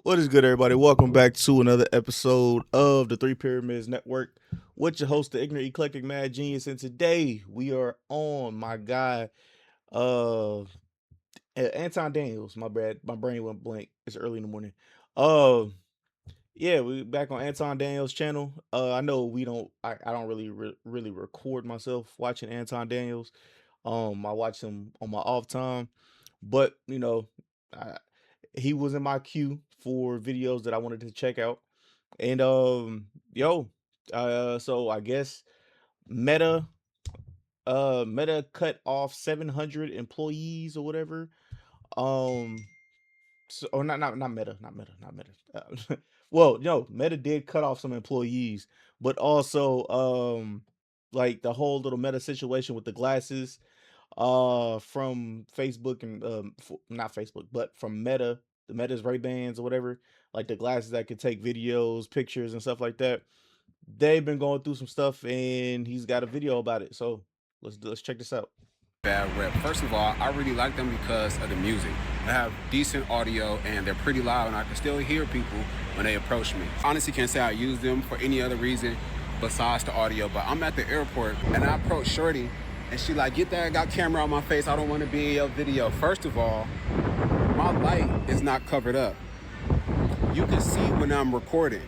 What is good, everybody? Welcome back to another episode of the Three Pyramids Network with your host, the Ignorant Eclectic Mad Genius. And today we are on my guy, uh, Anton Daniels. My bad, my brain went blank. It's early in the morning. Uh, yeah, we back on Anton Daniels' channel. I know we don't, I don't really record myself watching Anton Daniels. I watch him on my off time, but I, he was in my queue for videos that I wanted to check out. And yo, so I guess Meta Meta cut off 700 employees or whatever. Um so, or not Meta, not Meta. Well, no, Meta did cut off some employees, but also like the whole little Meta situation with the glasses from Facebook and not Facebook, but from Meta, the Meta's Ray-Bans or whatever, like the glasses that could take videos, pictures and stuff like that. They've been going through some stuff and he's got a video about it. So let's check this out. Bad rep. First of all, I really like them because of the music. They have decent audio and they're pretty loud, and I can still hear people when they approach me. Honestly, can't say I use them for any other reason besides the audio, but I'm at the airport and I approach Shorty and she like, get there, I got camera on my face, I don't want to be in your video. First of all, my light is not covered up. You can see when I'm recording.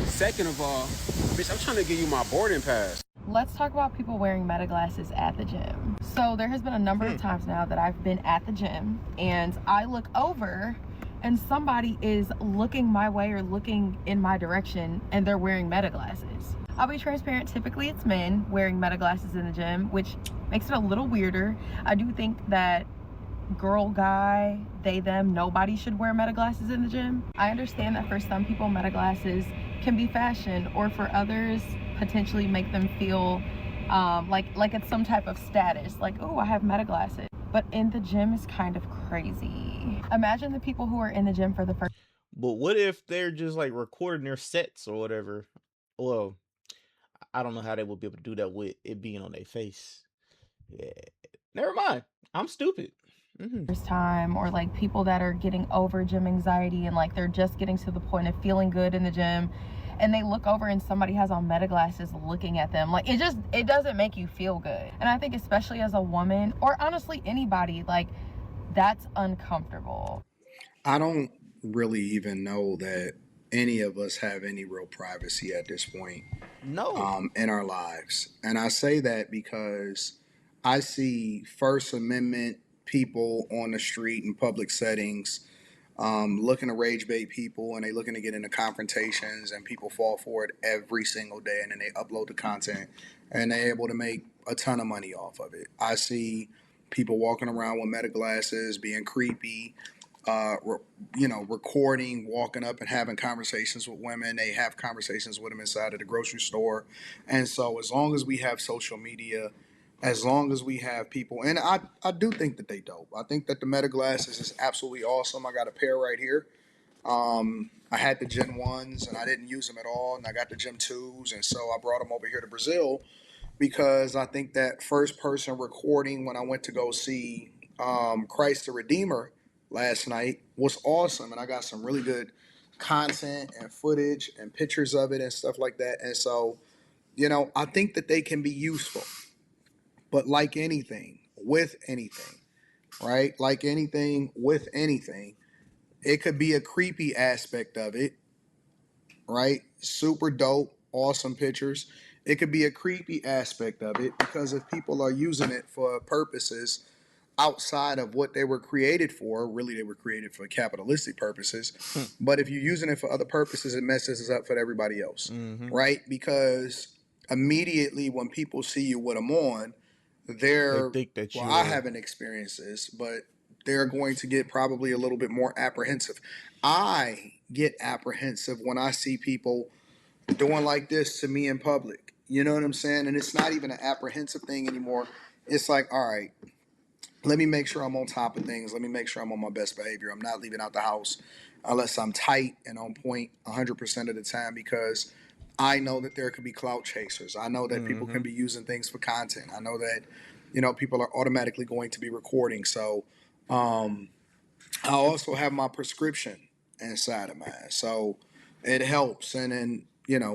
Second of all, bitch, I'm trying to give you my boarding pass. Let's talk about people wearing Meta glasses at the gym. So there has been a number of times now that I've been at the gym and I look over and somebody is looking my way or looking in my direction and they're wearing Meta glasses. I'll be transparent, typically it's men wearing Meta glasses in the gym, which makes it a little weirder. I do think that girl, guy, they, them, nobody should wear Meta glasses in the gym. I understand that for some people Meta glasses can be fashion, or for others potentially make them feel like it's some type of status, like, oh, I have Meta glasses. But in the gym is kind of crazy. Imagine the people who are in the gym for the first. But what if they're just like recording their sets or whatever? Well, I don't know how they would be able to do that with it being on their face. Yeah. Never mind. I'm stupid. First time, or like people that are getting over gym anxiety and like they're just getting to the point of feeling good in the gym and they look over and somebody has on Meta glasses looking at them, like it doesn't make you feel good. And I think especially as a woman, or honestly anybody, like that's uncomfortable. I don't really even know that any of us have any real privacy at this point No. in our lives. And I say that because I see First Amendment people on the street in public settings looking to rage bait people, and they looking to get into confrontations, and people fall for it every single day, and then they upload the content and they're able to make a ton of money off of it. I see people walking around with Meta glasses being creepy, recording, walking up and having conversations with women. They have conversations with them inside of the grocery store. And so as long as we have social media, as long as we have people, and I do think that they dope. I think that the Meta glasses is absolutely awesome. I got a pair right here. I had the Gen 1s and I didn't use them at all. And I got the Gen 2s. And so I brought them over here to Brazil because I think that first person recording when I went to go see Christ the Redeemer last night was awesome, and I got some really good content and footage and pictures of it and stuff like that. And so, I think that they can be useful, but like anything, with anything, right? Like anything, with anything, it could be a creepy aspect of it, right? Super dope, awesome pictures. It could be a creepy aspect of it because if people are using it for purposes outside of what they were created for, really they were created for capitalistic purposes. But if you're using it for other purposes, it messes us up for everybody else, right? Because immediately when people see you with them on, They they're, think that well, you I are. haven't experienced this, but they're going to get probably a little bit more apprehensive. I get apprehensive when I see people doing like this to me in public. You know what I'm saying? And it's not even an apprehensive thing anymore. It's like, all right, let me make sure I'm on top of things. Let me make sure I'm on my best behavior. I'm not leaving out the house unless I'm tight and on point 100% of the time because I know that there could be clout chasers. I know that people can be using things for content. I know that, people are automatically going to be recording. So I also have my prescription inside of mine. So it helps. And then,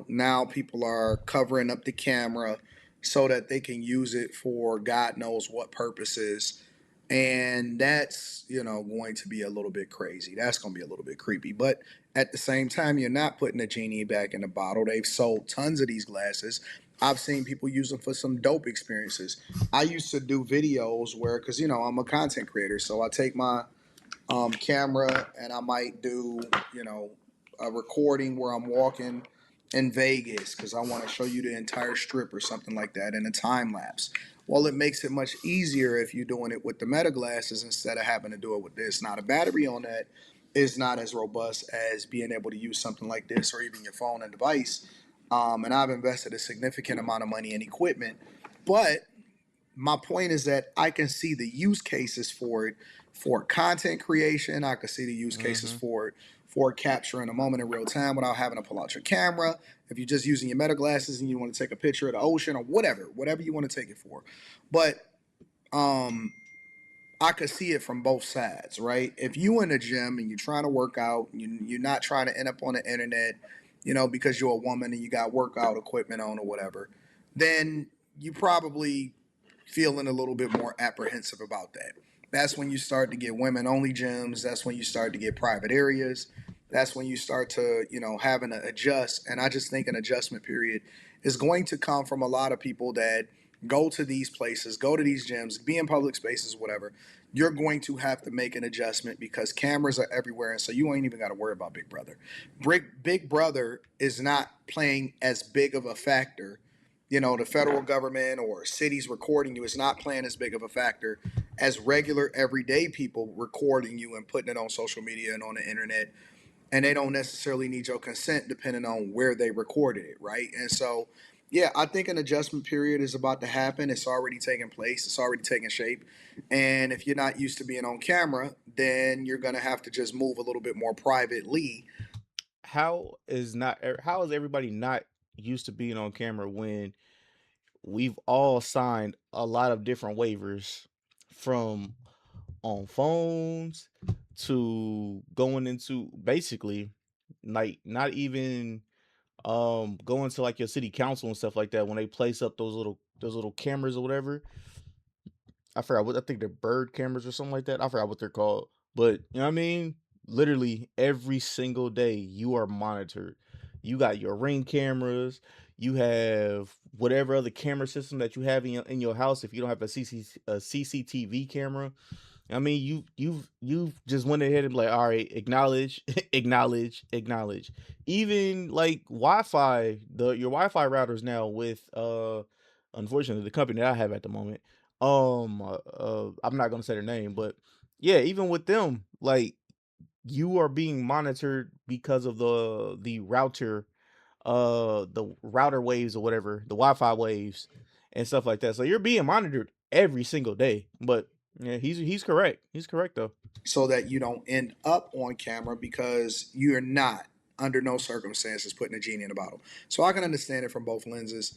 now people are covering up the camera so that they can use it for God knows what purposes. And that's, going to be a little bit crazy. That's going to be a little bit creepy. But at the same time, you're not putting the genie back in the bottle. They've sold tons of these glasses. I've seen people use them for some dope experiences. I used to do videos where, because, I'm a content creator. So I take my camera and I might do, a recording where I'm walking in Vegas because I want to show you the entire strip or something like that in a time lapse. Well, it makes it much easier if you're doing it with the Meta glasses instead of having to do it with this. Now, the battery on that is not as robust as being able to use something like this or even your phone and device. And I've invested a significant amount of money in equipment, but my point is that I can see the use cases for it for content creation. I can see the use cases Mm-hmm. for it for capturing a moment in real time without having to pull out your camera. If you're just using your Meta glasses and you want to take a picture of the ocean or whatever you want to take it for. But um, I could see it from both sides, right? If you in the gym and you're trying to work out, you're not trying to end up on the internet, because you're a woman and you got workout equipment on or whatever, then you probably feeling a little bit more apprehensive about that. That's when you start to get women only gyms. That's when you start to get private areas. That's when you start to, having to adjust. And I just think an adjustment period is going to come from a lot of people that go to these places, go to these gyms, be in public spaces, whatever. You're going to have to make an adjustment because cameras are everywhere. And so you ain't even got to worry about Big Brother. Big Brother is not playing as big of a factor. The federal government or cities recording you is not playing as big of a factor as regular everyday people recording you and putting it on social media and on the internet. And they don't necessarily need your consent depending on where they recorded it, right? And so, yeah, I think an adjustment period is about to happen. It's already taking place. It's already taking shape. And if you're not used to being on camera, then you're going to have to just move a little bit more privately. How is everybody not used to being on camera when we've all signed a lot of different waivers from on phones to going into basically like not even going to like your city council and stuff like that when they place up those little cameras or whatever. I forgot what I think they're bird cameras or something like that. I forgot what they're called. But you know what I mean? Literally every single day you are monitored. You got your Ring cameras, you have whatever other camera system that you have in your house if you don't have a CCTV camera. I mean, you've just went ahead and be like, all right, acknowledge, acknowledge, acknowledge. Even like Wi-Fi, your Wi-Fi routers now with unfortunately the company that I have at the moment. I'm not gonna say their name, but yeah, even with them, like you are being monitored because of the router waves or whatever, the Wi-Fi waves and stuff like that. So you're being monitored every single day. But yeah, he's correct. He's correct though. So that you don't end up on camera because you're not under no circumstances putting a genie in a bottle. So I can understand it from both lenses.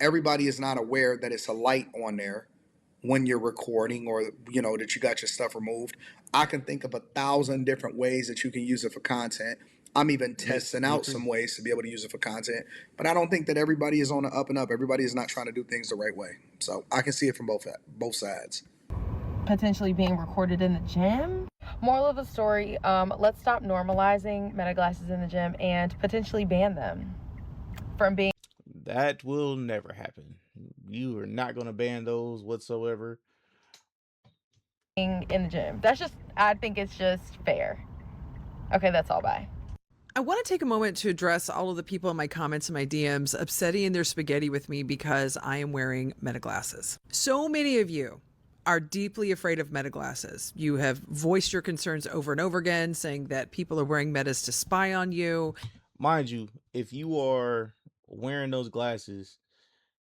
Everybody is not aware that it's a light on there when you're recording or that you got your stuff removed. I can think of 1,000 different ways that you can use it for content. I'm even Me, testing me out too. some ways to be able to use it for content, but I don't think that everybody is on the up and up. Everybody is not trying to do things the right way. So I can see it from both sides. Potentially being recorded in the gym. Moral of the story, let's stop normalizing Meta glasses in the gym and potentially ban them from being That will never happen. You are not gonna ban those whatsoever. in the gym. I think it's just fair. Okay, that's all. Bye. I want to take a moment to address all of the people in my comments and my DMs upsetting their spaghetti with me because I am wearing Meta glasses. So many of you are deeply afraid of Meta glasses. You have voiced your concerns over and over again, saying that people are wearing Metas to spy on you. Mind you, if you are wearing those glasses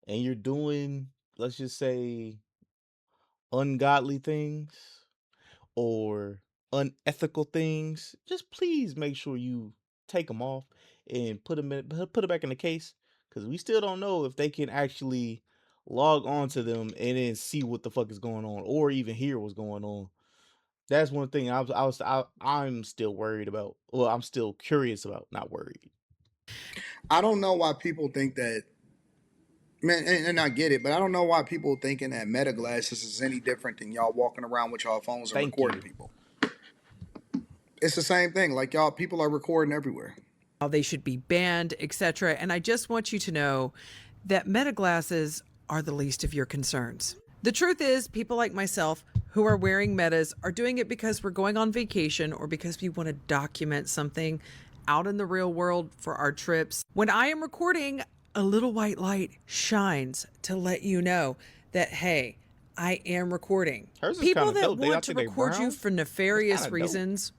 and you're doing, let's just say, ungodly things or unethical things, just please make sure you take them off and put it back in the case because we still don't know if they can actually log on to them and then see what the fuck is going on or even hear what's going on. That's one thing I'm still worried about. Well, I'm still curious about, not worried. I don't know why people think that, man, and I get it, but I don't know why people thinking that Meta glasses is any different than y'all walking around with y'all phones and Thank recording you. people. It's the same thing. Like y'all, people are recording everywhere. How they should be banned, etc. And I just want you to know that Meta glasses are the least of your concerns. The truth is, people like myself who are wearing Metas are doing it because we're going on vacation or because we want to document something out in the real world for our trips. When I am recording, a little white light shines to let you know that, hey, I am recording. Hers is People kind of that dope. I want to think they record you brown. for It's nefarious kind of dope. reasons,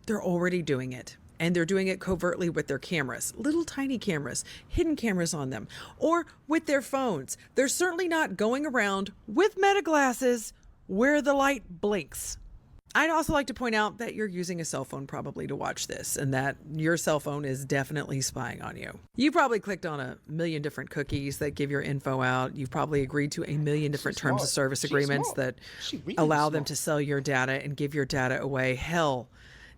they're already doing it. And they're doing it covertly with their cameras, little tiny cameras, hidden cameras on them, or with their phones. They're certainly not going around with Meta glasses where the light blinks. I'd also like to point out that you're using a cell phone probably to watch this, and that your cell phone is definitely spying on you. You probably clicked on a million different cookies that give your info out. You've probably agreed to a million different terms of smart. service She's agreements smart. that She really allow them smart. to sell your data and give your data away. Hell,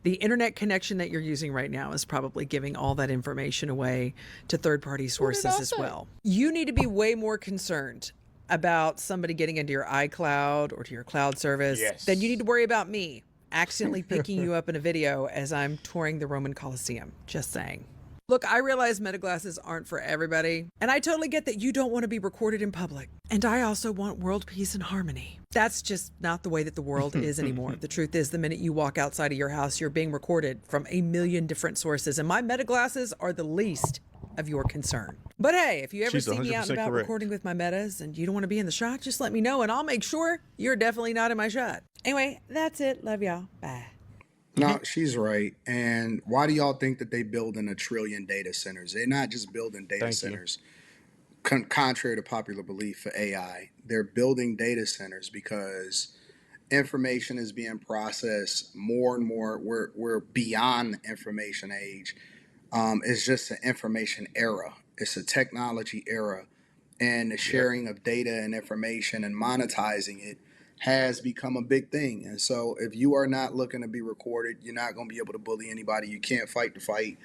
the internet connection that you're using right now is probably giving all that information away to third-party sources I as say? well. You need to be way more concerned about somebody getting into your iCloud or to your cloud service than you need Yes. to worry about me accidentally picking you up in a video as I'm touring the Roman Colosseum. Just saying. Look, I realize Meta glasses aren't for everybody, and I totally get that you don't want to be recorded in public. And I also want world peace and harmony. That's just not the way that the world is anymore. The truth is, the minute you walk outside of your house, you're being recorded from a million different sources, and my Meta glasses are the least of your concern. But hey, if you ever She's see me out and 100% about correct. recording with my Metas and you don't want to be in the shot, just let me know and I'll make sure you're definitely not in my shot. Anyway, that's it. Love y'all. Bye. No, she's right. And why do y'all think that they building 1 trillion data centers? They're not just building data Thank you. centers, contrary to popular belief for AI. They're building data centers because information is being processed more and more. We're beyond the information age. It's just an information era. It's a technology era, and the Yep. sharing of data and information and monetizing it has become a big thing. And so, if you are not looking to be recorded, you're not going to be able to bully anybody. You can't fight the fight.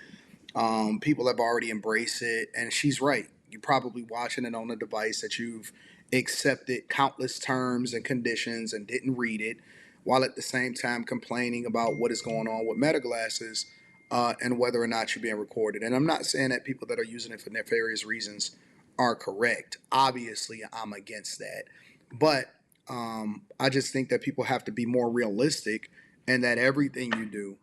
People have already embraced it, and she's right. You're probably watching it on a device that you've accepted countless terms and conditions and didn't read it, while at the same time complaining about what is going on with Meta glasses and whether or not you're being recorded. And I'm not saying that people that are using it for nefarious reasons are correct. Obviously, I'm against that, but I just think that people have to be more realistic, and that everything you do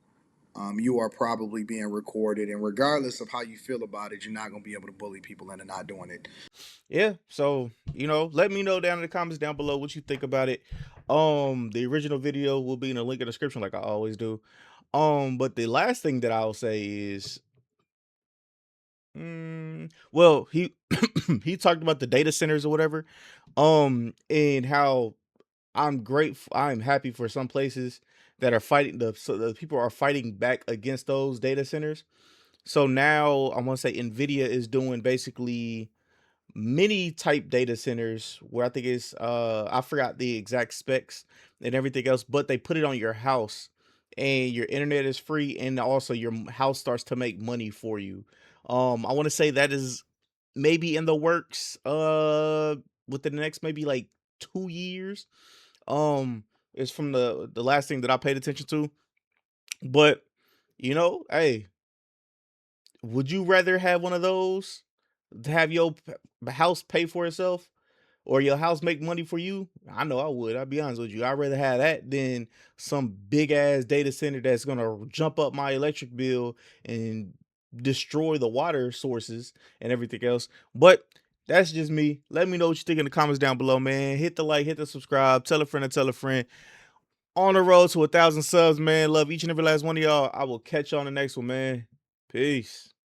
you are probably being recorded, and regardless of how you feel about it, you're not going to be able to bully people into not doing it. Yeah. So, let me know down in the comments down below what you think about it. The original video will be in the link in the description, like I always do. But the last thing that I'll say is, well, he he talked about the data centers or whatever, and how I'm happy for some places that are fighting so the people are fighting back against those data centers. So now I want to say Nvidia is doing basically mini type data centers where I think it's I forgot the exact specs and everything else, but they put it on your house and your internet is free, and also your house starts to make money for you. I want to say that is maybe in the works within the next maybe like 2 years. It's from the last thing that I paid attention to. But hey, would you rather have one of those to have your house pay for itself, or your house make money for you? I know I would. I'll be honest with you. I'd rather have that than some big ass data center that's gonna jump up my electric bill and destroy the water sources and everything else. But that's just me. Let me know what you think in the comments down below, man. Hit the like, hit the subscribe, tell a friend and tell a friend. On the road to 1,000 subs, man. Love each and every last one of y'all. I will catch you on the next one, man. Peace.